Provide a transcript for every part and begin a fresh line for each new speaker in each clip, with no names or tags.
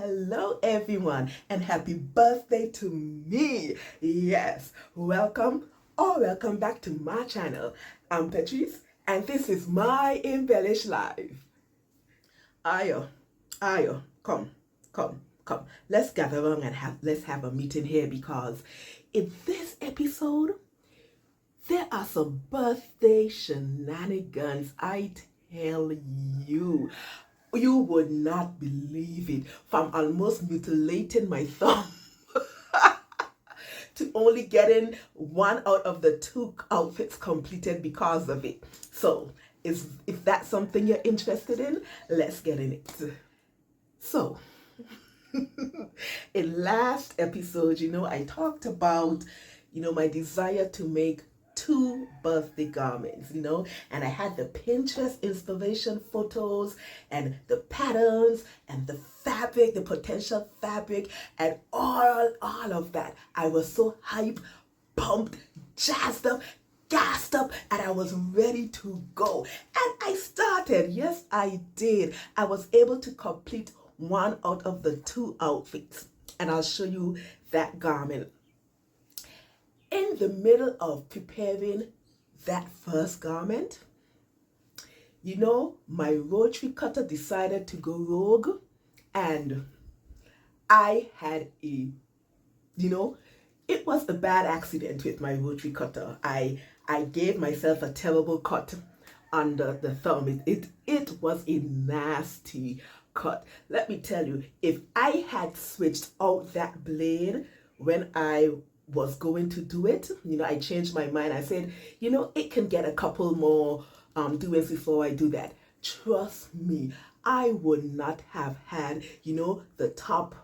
Hello everyone, and happy birthday to me. Yes, welcome back to my channel. I'm Patrice, and this is my embellished life. Ayo, come. Let's gather around and let's have a meeting here, because in this episode there are some birthday shenanigans. I tell you. You would not believe it. From almost mutilating my thumb to only getting one out of the two outfits completed because of it. So, if that's something you're interested in, let's get in it. So, in last episode, I talked about, my desire to make two birthday garments, and I had the Pinterest inspiration photos and the patterns and the fabric, the potential fabric, and all of that. I was so hyped, pumped, jazzed up, gassed up, and I was ready to go. And I started. Yes, I did. I was able to complete one out of the two outfits, and I'll show you that garment. In the middle of preparing that first garment, my rotary cutter decided to go rogue, and I had it was a bad accident with my rotary cutter. I gave myself a terrible cut under the thumb. It was a nasty cut. Let me tell you, if I had switched out that blade when I was going to do it, I changed my mind. I said, it can get a couple more doings before I do that. Trust me, I would not have had, the top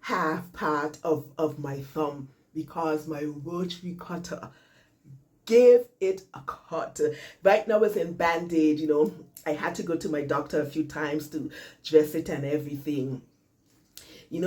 half part of my thumb, because my rotary cutter gave it a cut. Right now it's in bandage. I had to go to my doctor a few times to dress it and everything.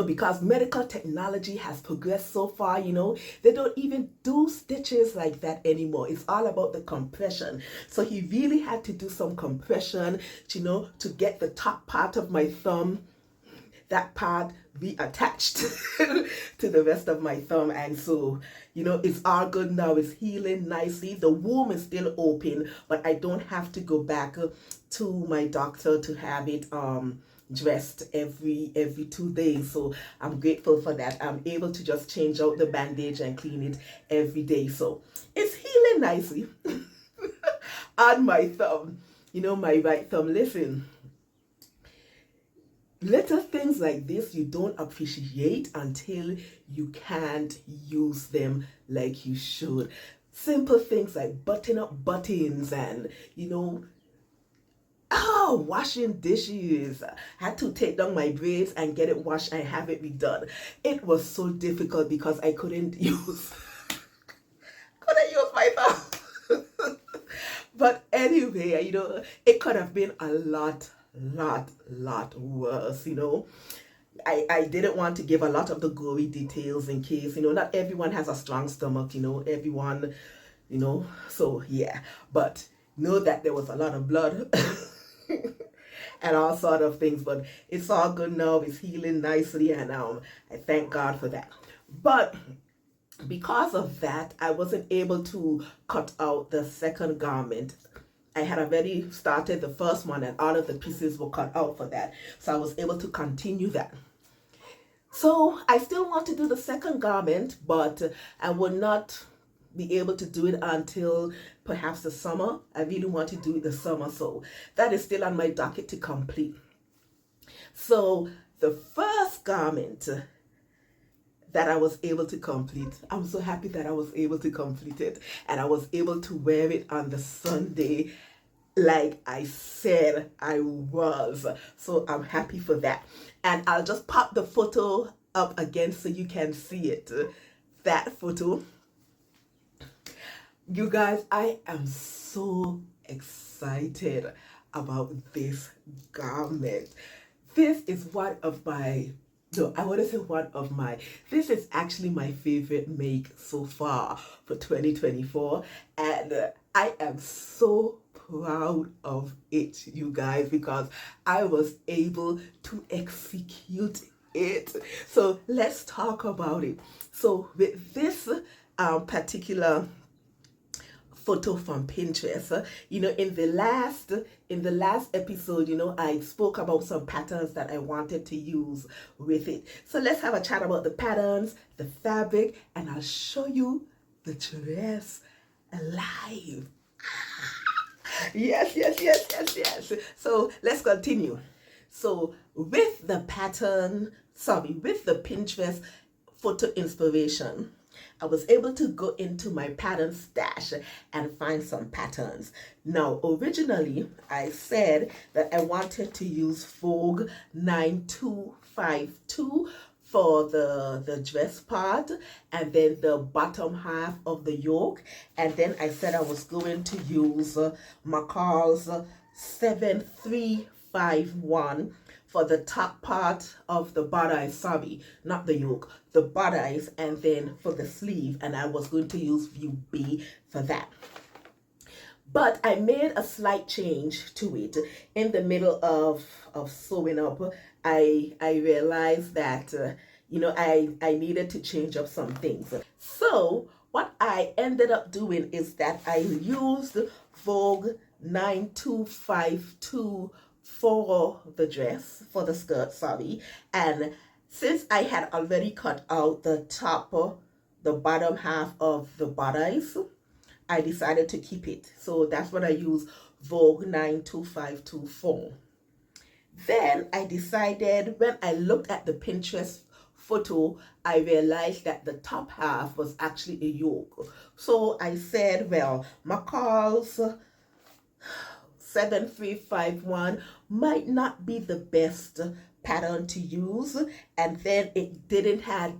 Because medical technology has progressed so far, they don't even do stitches like that anymore. It's all about the compression. So he really had to do some compression, to get the top part of my thumb, that part reattached to the rest of my thumb. And so, it's all good now. It's healing nicely. The wound is still open, but I don't have to go back to my doctor to have it dressed every 2 days. So I'm grateful for that. I'm able to just change out the bandage and clean it every day. So it's healing nicely on my thumb, my right thumb. Listen, little things like this you don't appreciate until you can't use them like you should. Simple things like button up buttons and, washing dishes. I had to take down my braids and get it washed and have it redone. It was so difficult because I couldn't use my thumb. But anyway, it could have been a lot worse. I didn't want to give a lot of the gory details in case, not everyone has a strong stomach, everyone, so yeah. But know that there was a lot of blood and all sort of things, but it's all good now. It's healing nicely, and I thank God for that. But because of that, I wasn't able to cut out the second garment. I had already started the first one and all of the pieces were cut out for that. So I was able to continue that. So I still want to do the second garment, but I will not be able to do it until perhaps the summer. I really want to do it the summer. So that is still on my docket to complete. So the first garment that I was able to complete, I'm so happy that I was able to complete it, and I was able to wear it on the Sunday like I said I was. So I'm happy for that. And I'll just pop the photo up again so you can see it. That photo. You guys, I am so excited about this garment. This is one of my, no, I want to say one of my, this is actually my favorite make so far for 2024. And I am so proud of it, you guys, because I was able to execute it. So let's talk about it. So with this particular photo from Pinterest, in the last episode, I spoke about some patterns that I wanted to use with it. So let's have a chat about the patterns, the fabric, and I'll show you the dress live. Yes. So let's continue. So with the Pinterest photo inspiration, I was able to go into my pattern stash and find some patterns. Now, originally, I said that I wanted to use Vogue 9252 for the dress part and then the bottom half of the yoke. And then I said I was going to use McCall's 7351 for the top part of the bodice, sorry, not the yoke, the bodice, and then for the sleeve, and I was going to use view B for that. But I made a slight change to it. In the middle of sewing up, I realized that, I needed to change up some things. So what I ended up doing is that I used Vogue 9252 for the dress, for the skirt, sorry. And since I had already cut out the bottom half of the bodice, I decided to keep it. So that's what I use Vogue 9252 for. Then I decided, when I looked at the Pinterest photo, I realized that the top half was actually a yoke. So I said, well, McCall's 7351 might not be the best pattern to use, and then it didn't have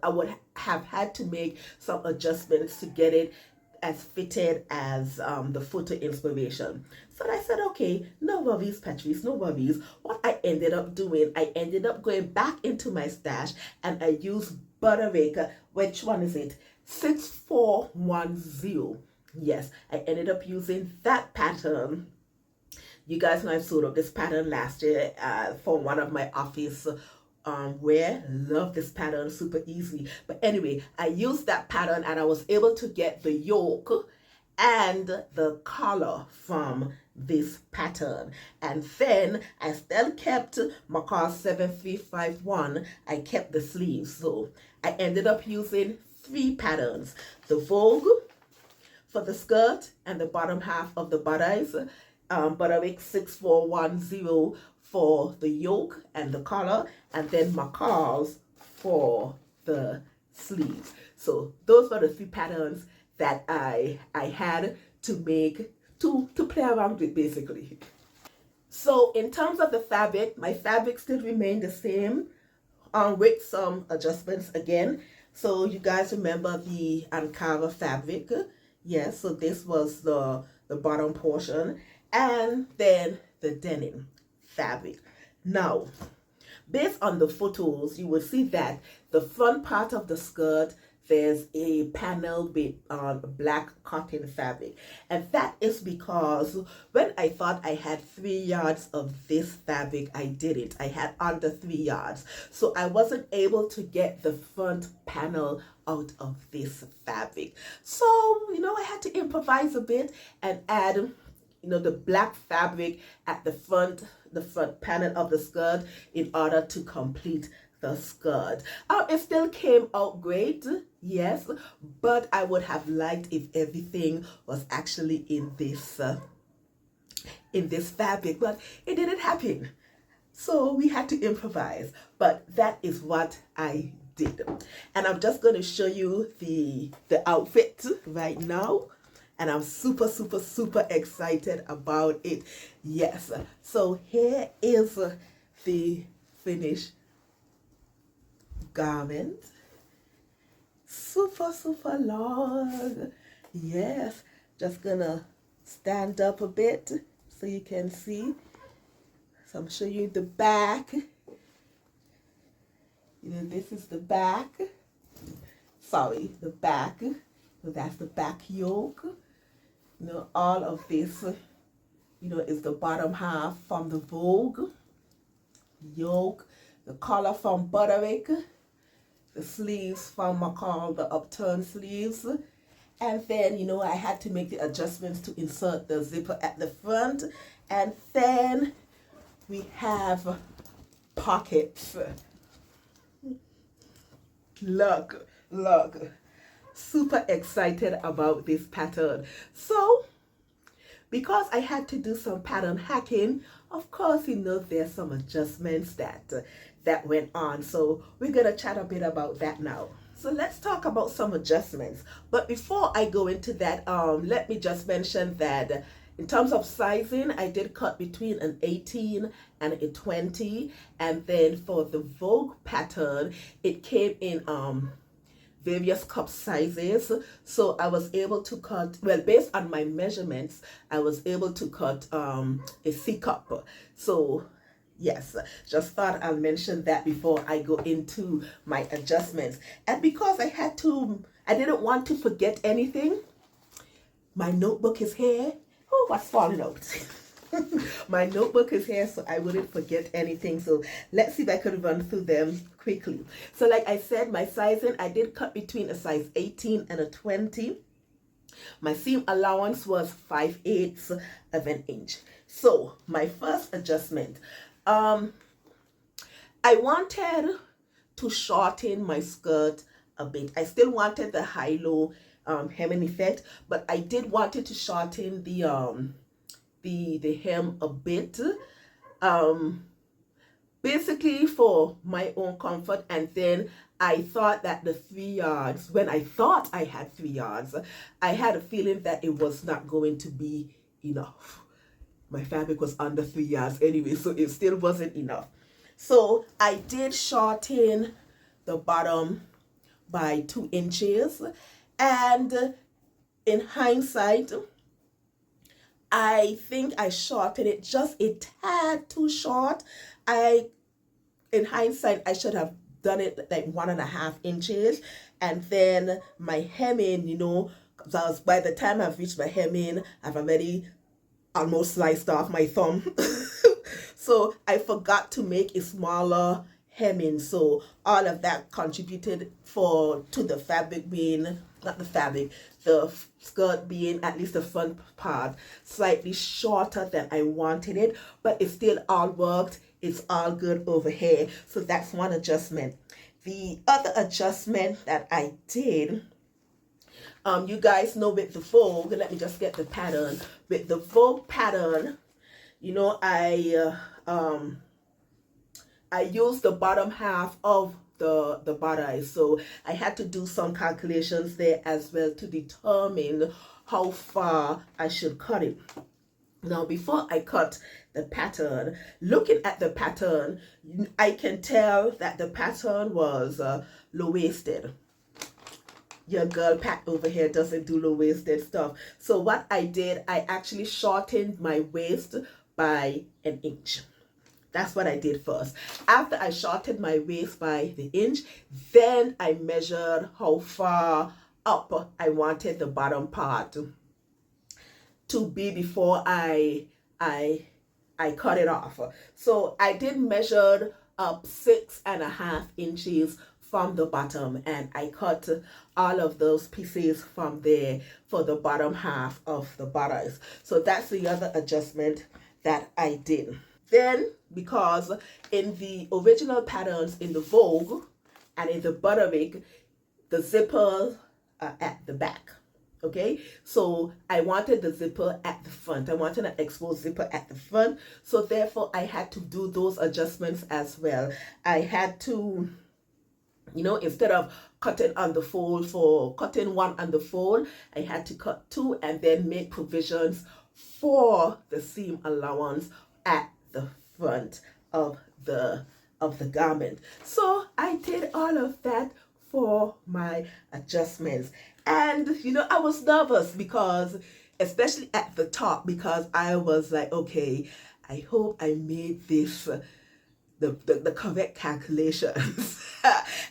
I would have had to make some adjustments to get it as fitted as the photo inspiration. So I said, okay, no worries, Patrice, no worries. What I ended up doing, I ended up going back into my stash and I used Butterick. Which one is it? 6410. Yes, I ended up using that pattern. You guys know I sewed up this pattern last year for one of my office wear. Love this pattern, super easy. But anyway, I used that pattern and I was able to get the yoke and the collar from this pattern. And then I still kept McCall 7351. I kept the sleeves. So I ended up using 3 patterns. The Vogue for the skirt and the bottom half of the bodice, Butterick 6410 for the yoke and the collar, and then macals for the sleeves. So those were the 3 patterns that I had to make to play around with, basically. So in terms of the fabric, my fabric still remained the same, with some adjustments again. So you guys remember the Ankara fabric? Yes, so this was the bottom portion, and then the denim fabric. Now, based on the photos, you will see that the front part of the skirt, there's a panel with black cotton fabric. And that is because when I thought I had 3 yards of this fabric, I didn't. I had under 3 yards. So I wasn't able to get the front panel out of this fabric. So, I had to improvise a bit and add, the black fabric at the front panel of the skirt in order to complete the skirt. It still came out great, yes, but I would have liked if everything was actually in this fabric, but it didn't happen. So we had to improvise, but that is what I did. And I'm just going to show you the outfit right now. And I'm super, super, super excited about it. Yes. So here is the finished garment. Super, super long. Yes. Just gonna stand up a bit so you can see. So I'm showing you the back. This is the back. Sorry, the back. So that's the back yoke. All of this, is the bottom half from the Vogue yoke, the collar from Butterick, the sleeves from McCall, the upturned sleeves. And then, I had to make the adjustments to insert the zipper at the front. And then we have pockets. Look. Super excited about this pattern. So because I had to do some pattern hacking, of course, there's some adjustments that went on. So we're gonna chat a bit about that now. So let's talk about some adjustments. But before I go into that, let me just mention that in terms of sizing, I did cut between an 18 and a 20. And then for the Vogue pattern, it came in various cup sizes. So I was able to cut, well, based on my measurements, I was able to cut a C cup. So yes, just thought I'll mention that before I go into my adjustments. And because I didn't want to forget anything, my notebook is here. Oh, what's falling out? My notebook is here so I wouldn't forget anything. So let's see if I could run through them quickly. So like I said, my sizing, I did cut between a size 18 and a 20. My seam allowance was 5/8 of an inch. So my first adjustment, I wanted to shorten my skirt a bit. I still wanted the high-low hemming effect, but I did want it to shorten the hem a bit, basically for my own comfort. And then I thought that the 3 yards, when I thought I had 3 yards, I had a feeling that it was not going to be enough. My fabric was under 3 yards anyway, so it still wasn't enough. So I did shorten the bottom by 2 inches, and in hindsight, I think I shortened it just a tad too short. In hindsight, I should have done it like 1.5 inches. And then my hemming, by the time I've reached my hemming, I've already almost sliced off my thumb. So I forgot to make a smaller hemming. So all of that contributed to the fabric being, not the fabric, the skirt being, at least the front part, slightly shorter than I wanted it, but it still all worked. It's all good over here. So that's one adjustment. The other adjustment that I did, you guys know with the Vogue, let me just get the pattern. With the Vogue pattern, I I used the bottom half of the bodice, so I had to do some calculations there as well to determine how far I should cut it. Now, before I cut the pattern, looking at the pattern, I can tell that the pattern was low-waisted. Your girl Pat over here doesn't do low-waisted stuff. So what I did, I actually shortened my waist by an inch. That's what I did first. After I shortened my waist by the inch, then I measured how far up I wanted the bottom part to be before I cut it off. So I did measure up 6.5 inches from the bottom, and I cut all of those pieces from there for the bottom half of the bodice. So that's the other adjustment that I did. Then, because in the original patterns in the Vogue and in the Butterwick, the zipper are at the back. Okay, so I wanted the zipper at the front. I wanted an exposed zipper at the front. So therefore, I had to do those adjustments as well. I had to, you know, instead of cutting on the fold for cutting one on the fold, I had to cut two and then make provisions for the seam allowance at the front of the garment. So I did all of that for my adjustments. And you know, I was nervous because, especially at the top, because I was like, okay, I hope I made this the correct calculations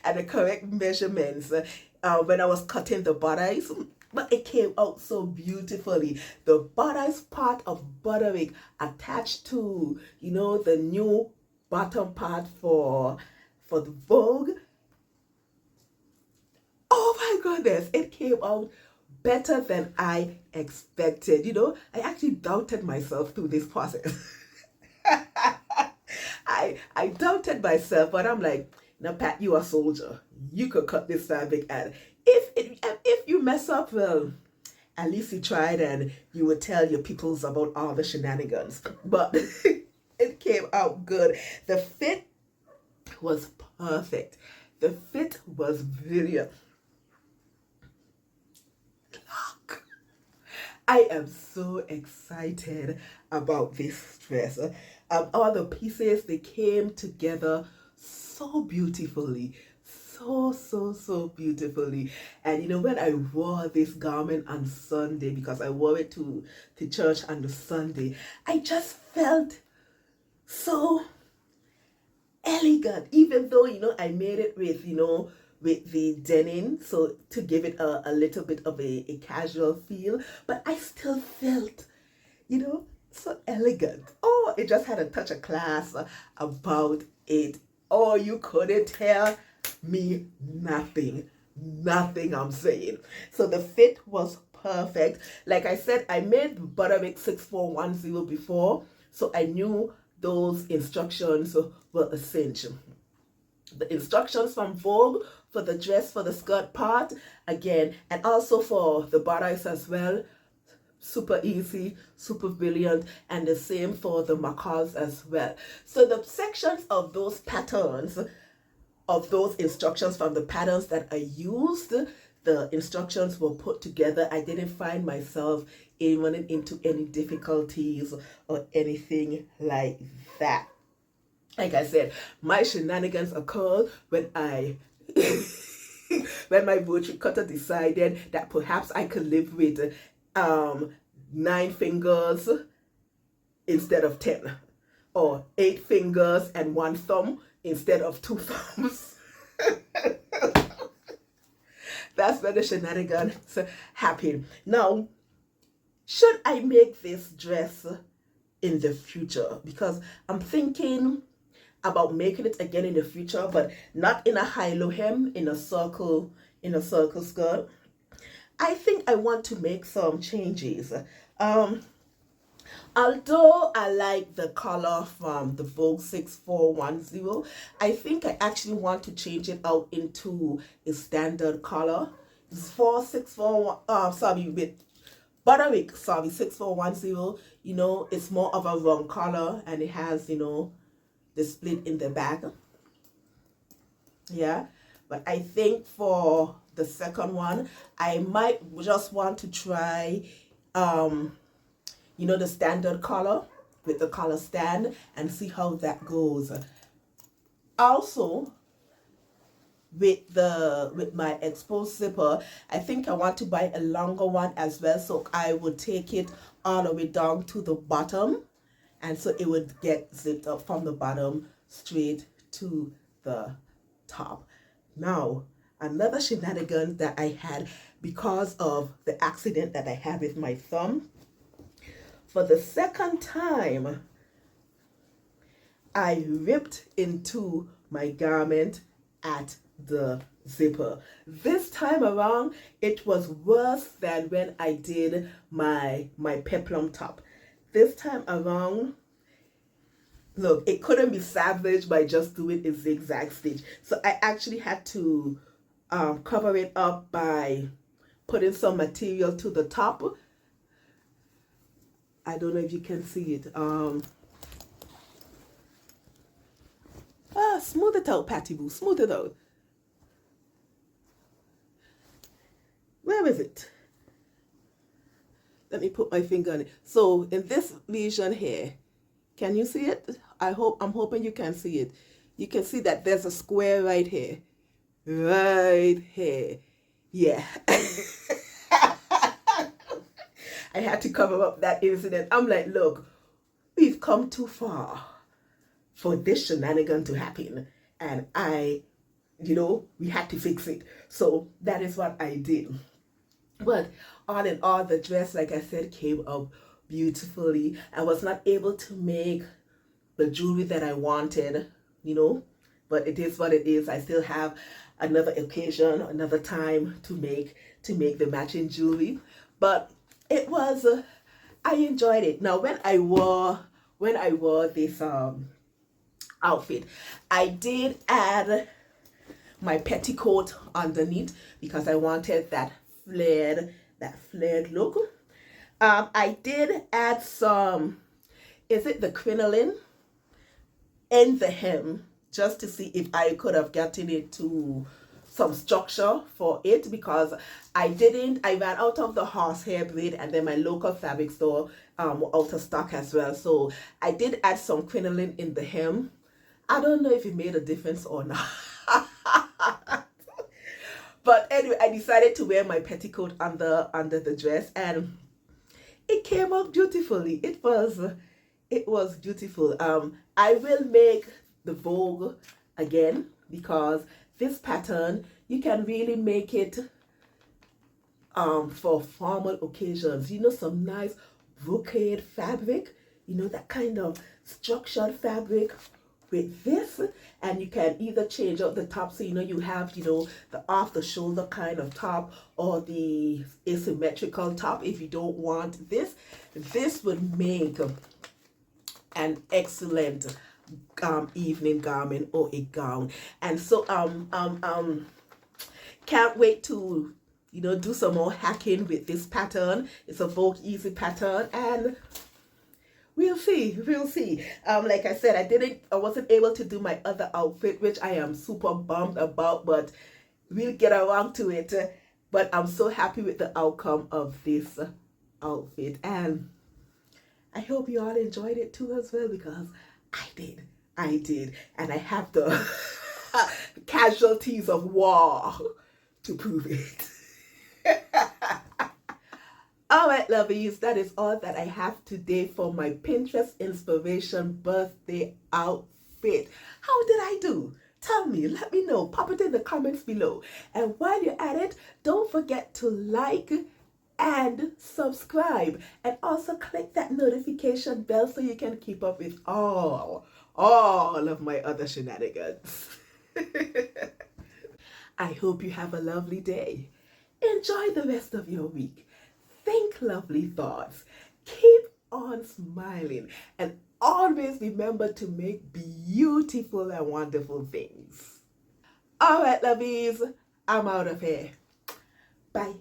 and the correct measurements when I was cutting the bodice. But it came out so beautifully. The bodice part of Butterwick attached to, you know, the new bottom part for the Vogue. Oh my goodness, it came out better than I expected. You know, I actually doubted myself through this process. I doubted myself, but I'm like, now Pat, you are a soldier. You could cut this fabric, and if you mess up, well, at least you tried, and you would tell your peoples about all the shenanigans. But it came out good. The fit was perfect. The fit was brilliant. Look, I am so excited about this dress. All the pieces, they came together so beautifully. So beautifully. And you know, when I wore this garment on Sunday, because I wore it to church on the Sunday, I just felt so elegant, even though, you know, I made it with, you know, with the denim, so to give it a little bit of a casual feel, but I still felt, you know, so elegant. Oh, it just had a touch of class about it. Oh, you couldn't tell me nothing I'm saying. So the fit was perfect. Like I said, I made Butterwick 6410 before, so I knew those instructions were a cinch. The instructions from Vogue for the dress, for the skirt part, again, and also for the bodice as well, super easy, super brilliant, and the same for the macas as well. So the sections of those patterns, of those instructions from the patterns that I used, the instructions were put together. I didn't find myself running into any difficulties or anything like that. Like I said, my shenanigans occurred when when my rotary cutter decided that perhaps I could live with 9 fingers instead of 10, or 8 fingers and 1 thumb instead of 2 thumbs. That's where the shenanigans happen. Now, should I make this dress in the future? Because I'm thinking about making it again in the future, but not in a high-low hem, in a circle skirt. I think I want to make some changes. Although I like the color from the Vogue 6410, I think I actually want to change it out into a standard color. It's 4641, with Butterick, sorry, 6410. You know, it's more of a round color, and it has, you know, the split in the back. Yeah, but I think for the second one, I might just want to try, you know, the standard color with the color stand and see how that goes. Also, with my exposed zipper, I think I want to buy a longer one as well, so I would take it all the way down to the bottom, and so it would get zipped up from the bottom straight to the top. Now, another shenanigan that I had because of the accident that I had with my thumb, for the second time I ripped into my garment at the zipper. This time around, it was worse than when I did my peplum top. This time around, look, it couldn't be salvaged by just doing a zigzag stitch. So I actually had to cover it up by putting some material to the top. I don't know if you can see it. Smooth it out, Patty Boo. Smooth it out. Where is it? Let me put my finger on it. So in this lesion here, can you see it? I'm hoping you can see it. You can see that there's a square right here. Right here. Yeah. I had to cover up that incident. I'm like, look, we've come too far for this shenanigan to happen. And you know, we had to fix it. So that is what I did. But all in all, the dress, like I said, came out beautifully. I was not able to make the jewelry that I wanted, you know, but it is what it is. I still have another occasion, another time to make the matching jewelry. But it was, I enjoyed it. Now, when I wore this outfit, I did add my petticoat underneath because I wanted that flared look. I did add some, is it the crinoline in the hem, just to see if I could have gotten it to some structure for it, because I ran out of the horsehair braid, and then my local fabric store were out of stock as well. So I did add some crinoline in the hem. I don't know if it made a difference or not. But anyway, I decided to wear my petticoat under the dress, and it came out beautifully. It was beautiful. I will make the vogue again, because this pattern, you can really make it for formal occasions. You know, some nice brocade fabric, you know, that kind of structured fabric with this, and you can either change out the top, so you know you have, you know, the off the shoulder kind of top or the asymmetrical top. If you don't want this would make an excellent evening garment or a gown. And so can't wait to, you know, do some more hacking with this pattern. It's a Vogue Easy pattern, and we'll see. Like I said, I wasn't able to do my other outfit, which I am super bummed about, but we'll get around to it. But I'm so happy with the outcome of this outfit, and I hope you all enjoyed it too as well, because I did, and I have the casualties of war to prove it. All right, lovies, that is all that I have today for my Pinterest inspiration birthday outfit. How did I do? Tell me, let me know. Pop it in the comments below. And while you're at it, don't forget to like and subscribe, and also click that notification bell so you can keep up with all of my other shenanigans. I hope you have a lovely day. Enjoy the rest of your week. Think lovely thoughts. Keep on smiling, and always remember to make beautiful and wonderful things. All right, lovies, I'm out of here. Bye.